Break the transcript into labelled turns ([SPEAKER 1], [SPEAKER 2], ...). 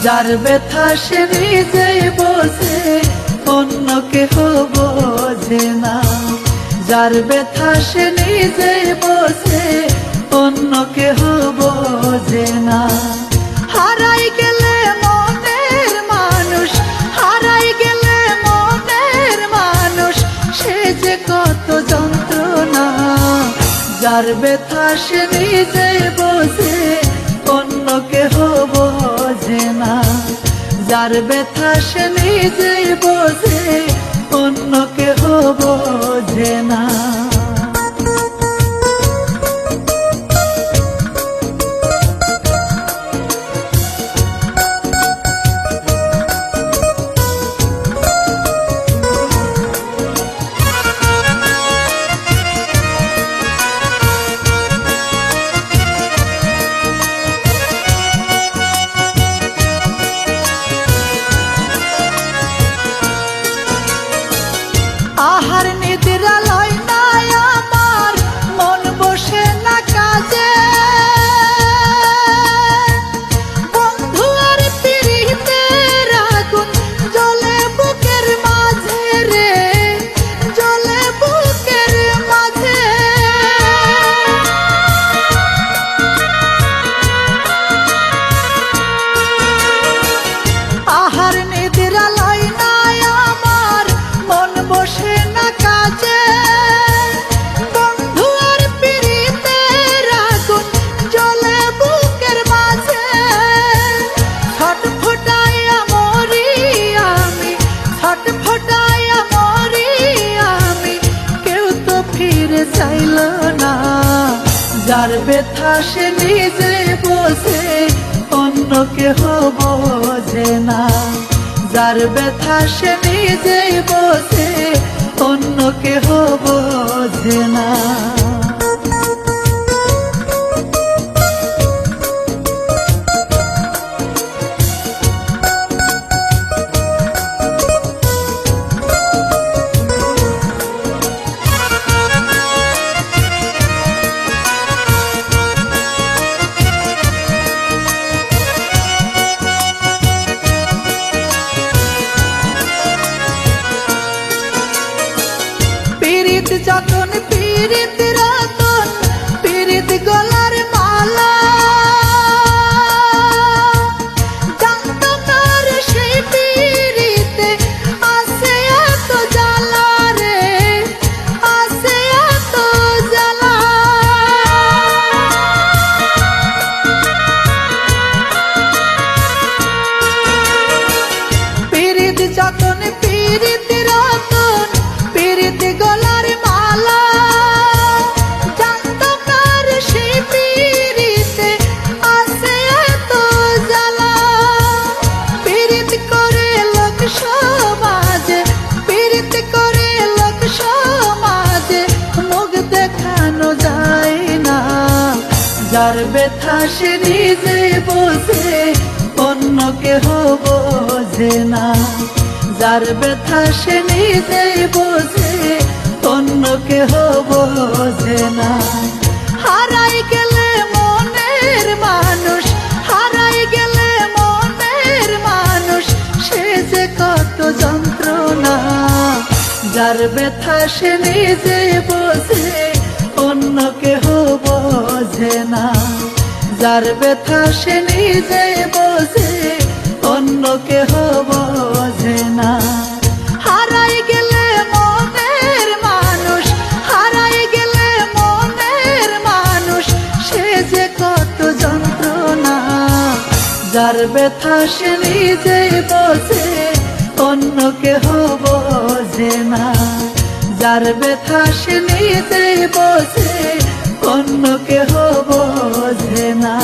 [SPEAKER 1] যার ব্যথা সে নিজেই বোঝে, অন্য কেহ বোঝে না। যার ব্যথা সে নিজেই বোঝে, অন্য কেহ বোঝে না। হারাই গেলে মনের মানুষ, হারাই গেলে মনের মানুষ, সে যে কত যন্ত্রণা। যার ব্যথা সে নিজেই বোঝে, অন্য কেহ বোঝে না। যার ব্যথা সে নিজেই বোঝে, অন্য কেহ বোঝে না। আহার নিদ্রা লয় না আমার, মন বসে না কাজে। বন্ধু আর পিরিতের আগুন জ্বলে বুকের মাঝে রে, জ্বলে বুকের মাঝে। আহার নিদ্রা লয় না আমার, মন বসে না কাজে। বন্ধু আর পিরিতের আগুন জ্বলে বুকের মাঝে। ছটফটাইয়া মরি আমি, ছটফটাইয়া মরি আমি, কেউ তো ফিরে চাইল না। যার ব্যথা সে নিজে বোঝে, অন্য কেহ বোঝে না। যার ব্যথা সে নিজেই বোঝে, অন্য কেহ বোঝে না। পীড়িত যতন পীড়িত রতন, পীড়িত গলার মালা। জানতাম না রে সেই পীড়িতে আছে এত জ্বালা রে, আছে এত জ্বালা। পীড়িত যতন পীড়িত রতন, পীড়িত গলার মালা। জানতাম না রে সেই পীড়িতে আছে এত জ্বালা। পীড়িত করে লোক সমাজে, পীড়িত করে লোক সমাজে, মুখ দেখানো যায় না। যার ব্যথা সে নিজে বোঝে, অন্য কেহ বোঝে না। যার ব্যথা সে নিজেই বোঝে, অন্য কেহ বোঝে না। হারাই গেলে মনের মানুষ, হারাই গেলে মনের মানুষ, সে যে কত যন্ত্রণা। যার ব্যথা সে নিজেই বোঝে, অন্য কেহ বোঝে না। যার ব্যথা সে নিজেই বোঝে, অন্য কেহ বোঝে না। হারাই গেলে মনের মানুষ, হারাই গেলে মনের মানুষ, সে যে কত যন্ত্রণা। যার ব্যথা সে নিজেই বোঝে, অন্য কেহ বোঝে না। যার ব্যথা সে নিজেই বোঝে, অন্য কেহ বোঝে না।